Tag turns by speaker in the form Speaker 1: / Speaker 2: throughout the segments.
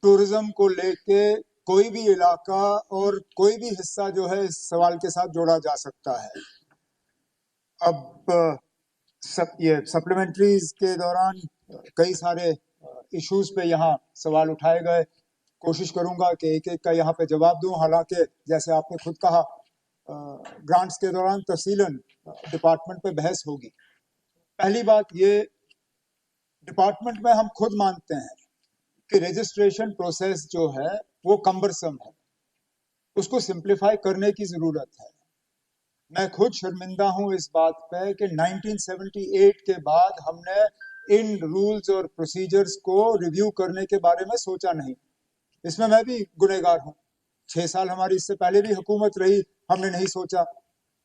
Speaker 1: Tourism को लेके कोई भी इलाका और कोई भी हिस्सा जो है इस सवाल के साथ जोड़ा जा सकता है। अब ये सप्लीमेंट्रीज के दौरान कई सारे इश्यूज पे यहाँ सवाल उठाए गए। कोशिश करूंगा कि एक एक का यहाँ पे जवाब दूं। हालांकि जैसे आपने खुद कहा, ग्रांट्स के दौरान तफसीलन डिपार्टमेंट पे बहस होगी। पहली बात ये, डिपार्टमेंट में हम खुद मानते हैं कि रजिस्ट्रेशन प्रोसेस जो है वो कम्बरसम है, उसको सिंप्लीफाई करने की जरूरत है। मैं खुद शर्मिंदा हूं इस बात पे कि 1978 के बाद हमने इन रूल्स और प्रोसीजर्स को रिव्यू करने के बारे में सोचा नहीं। इसमें मैं भी गुनहगार हूं। 6 साल हमारी इससे पहले भी हुकूमत रही, हमने नहीं सोचा।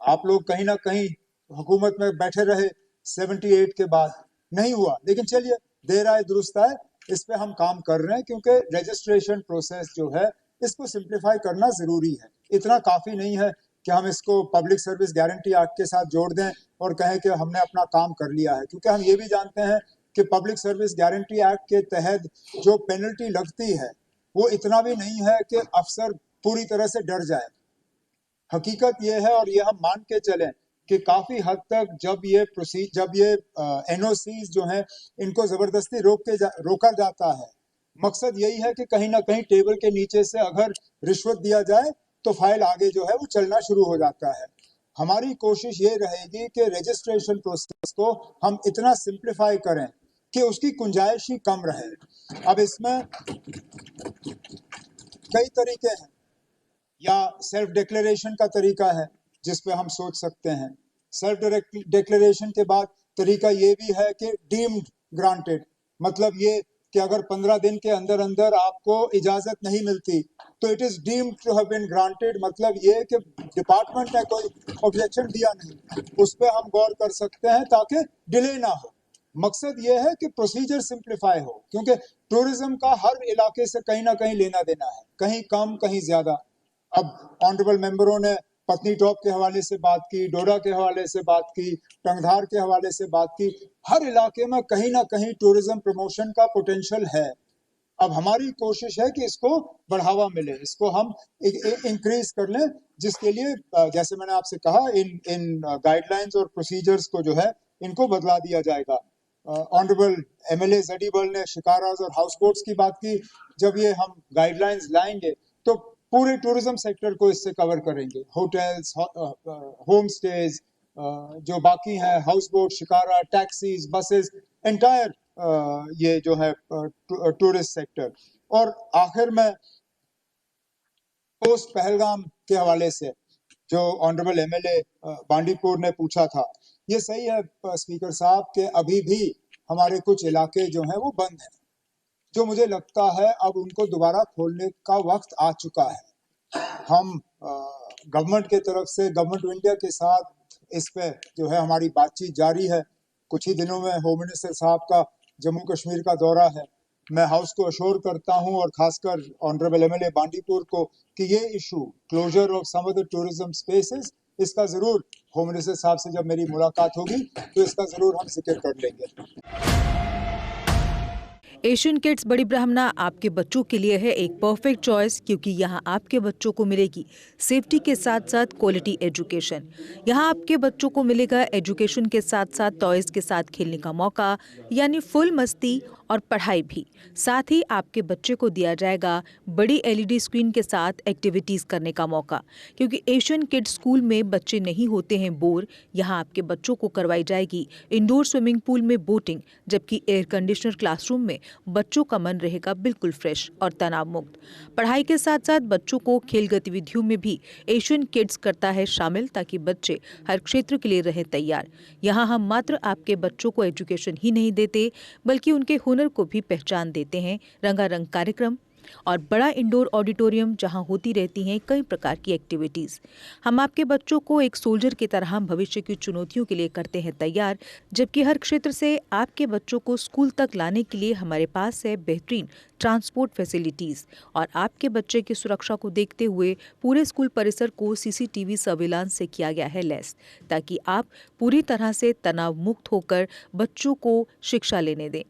Speaker 1: आप लोग कहीं ना कहीं हुकूमत में बैठे रहे 78 के बाद, नहीं हुआ। लेकिन चलिए, देर आए दुरुस्त आए, इस पे हम काम कर रहे हैं क्योंकि रजिस्ट्रेशन प्रोसेस जो है इसको सिंप्लीफाई करना जरूरी है। इतना काफी नहीं है कि हम इसको पब्लिक सर्विस गारंटी एक्ट के साथ जोड़ दें और कहें कि हमने अपना काम कर लिया है, क्योंकि हम ये भी जानते हैं कि पब्लिक सर्विस गारंटी एक्ट के तहत जो पेनल्टी लगती है वो इतना भी नहीं है कि अफसर पूरी तरह से डर जाए। हकीकत ये है, और ये हम मान के चलें, कि काफी हद तक जब ये एनओसीज जो हैं इनको जबरदस्ती रोका जाता है, मकसद यही है कि कहीं ना कहीं टेबल के नीचे से अगर रिश्वत दिया जाए तो फाइल आगे जो है वो चलना शुरू हो जाता है। हमारी कोशिश ये रहेगी कि रजिस्ट्रेशन प्रोसेस को हम इतना सिंप्लीफाई करें कि उसकी गुंजाइश ही कम रहे। अब इसमें कई तरीके हैं, या सेल्फ डिक्लेरेशन का तरीका है जिस पे हम सोच सकते हैं। सेल्फ डिक्लेरेशन के बाद तरीका ये भी है कि डीम्ड ग्रांटेड, मतलब ये कि अगर 15 दिन के अंदर अंदर आपको इजाजत नहीं मिलती तो it is deemed to have been granted. मतलब ये कि डिपार्टमेंट ने कोई ऑब्जेक्शन दिया नहीं, उस पर हम गौर कर सकते हैं ताकि डिले ना हो। मकसद ये है कि प्रोसीजर सिंप्लीफाई हो, क्योंकि टूरिज्म का हर इलाके से कहीं ना कहीं लेना देना है, कहीं कम कहीं ज्यादा। अब ऑनरेबल मेंबरों ने पत्नी टॉप के हवाले से बात की, डोडा के हवाले से बात की, टंगधार के हवाले से बात की। हर इलाके में कहीं ना कहीं टूरिज्म प्रमोशन का पोटेंशियल है। अब हमारी कोशिश है कि इसको बढ़ावा मिले, इसको हम इंक्रीज कर लें, जिसके लिए जैसे मैंने आपसे कहा, इन गाइडलाइंस और प्रोसीजर्स को जो है इनको बदला दिया जाएगा। ऑनरेबल एमएलए जडीबल ने शिकाराज और हाउस बोट्स की बात की। जब ये हम गाइडलाइंस लाएंगे तो पूरे टूरिज्म सेक्टर को इससे कवर करेंगे। होटल्स, होम स्टेज, जो बाकी हैं, house boat, shikara, taxis, buses, entire ये जो है टूरिस्ट सेक्टर। और आखिर में पोस्ट पहलगाम के हवाले से जो ऑनरेबल एमएलए बांडीपुर ने पूछा था, ये सही है स्पीकर साहब कि अभी भी हमारे कुछ इलाके जो हैं वो बंद हैं, जो मुझे लगता है अब उनको दोबारा खोलने का वक्त आ चुका है। हम गवर्नमेंट के तरफ से, गवर्नमेंट ऑफ इंडिया के साथ इस पे जो है हमारी बातचीत जारी है। कुछ ही दिनों में होम मिनिस्टर साहब का जम्मू कश्मीर का दौरा है। मैं हाउस को अश्योर करता हूं, और खासकर ऑनरेबल एमएलए बांडीपुर को, कि ये issue closure of some of the tourism spaces, इसका जरूर होम मिनिस्टर साहब से जब मेरी मुलाकात होगी तो इसका जरूर हम जिक्र कर लेंगे।
Speaker 2: एशियन किड्स बड़ी ब्राह्मणा आपके बच्चों के लिए है एक परफेक्ट चॉइस, क्योंकि यहाँ आपके बच्चों को मिलेगी सेफ्टी के साथ साथ क्वालिटी एजुकेशन। यहाँ आपके बच्चों को मिलेगा एजुकेशन के साथ साथ टॉयज के साथ खेलने का मौका, यानी फुल मस्ती और पढ़ाई भी। साथ ही आपके बच्चे को दिया जाएगा बड़ी एलईडी स्क्रीन के साथ एक्टिविटीज करने का मौका, क्योंकि एशियन किड्स स्कूल में बच्चे नहीं होते हैं बोर। यहाँ आपके बच्चों को करवाई जाएगी इंडोर स्विमिंग पूल में बोटिंग, जबकि एयर कंडीशनर क्लासरूम में बच्चों का मन रहेगा बिल्कुल फ्रेश और तनाव मुक्त। पढ़ाई के साथ साथ बच्चों को खेल गतिविधियों में भी एशियन किड्स करता है शामिल, ताकि बच्चे हर क्षेत्र के लिए रहें तैयार। यहाँ हम मात्र आपके बच्चों को एजुकेशन ही नहीं देते, बल्कि उनके हुनर को भी पहचान देते हैं। रंगारंग कार्यक्रम और बड़ा इंडोर ऑडिटोरियम जहां होती रहती हैं कई प्रकार की एक्टिविटीज। हम आपके बच्चों को एक सोल्जर की तरह भविष्य की चुनौतियों के लिए करते हैं तैयार, जबकि हर क्षेत्र से आपके बच्चों को स्कूल तक लाने के लिए हमारे पास है बेहतरीन ट्रांसपोर्ट फैसिलिटीज। और आपके बच्चे की सुरक्षा को देखते हुए पूरे स्कूल परिसर को सीसीटीवी सर्विलांस से किया गया है लैस, ताकि आप पूरी तरह से तनाव मुक्त होकर बच्चों को शिक्षा लेने दें।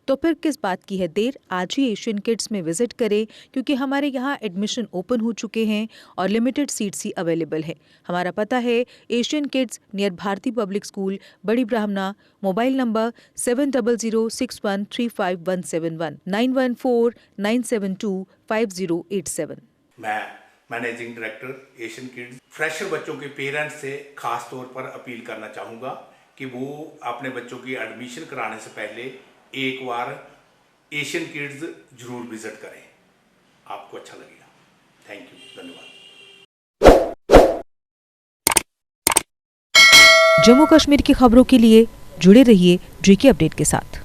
Speaker 2: तो फिर किस बात की है देर, आज ही एशियन किड्स में विजिट करें, क्योंकि हमारे यहाँ एडमिशन ओपन हो चुके हैं और लिमिटेड सीट्स ही अवेलेबल है। हमारा पता है Asian kids near Bharati public school, Bari Brahmana. Mobile number 7006135171 9149725087।
Speaker 3: मैं managing director Asian kids fresher बच्चों के पेरेंट्स से खास तौर पर अपील करना चाहूँगा कि वो अपने बच्चों की एडमिशन कराने से पहले एक बार एशियन किड्स जरूर विजिट करें, आपको अच्छा लगेगा। थैंक यू, धन्यवाद।
Speaker 2: जम्मू कश्मीर की खबरों के लिए जुड़े रहिए जीके अपडेट के साथ।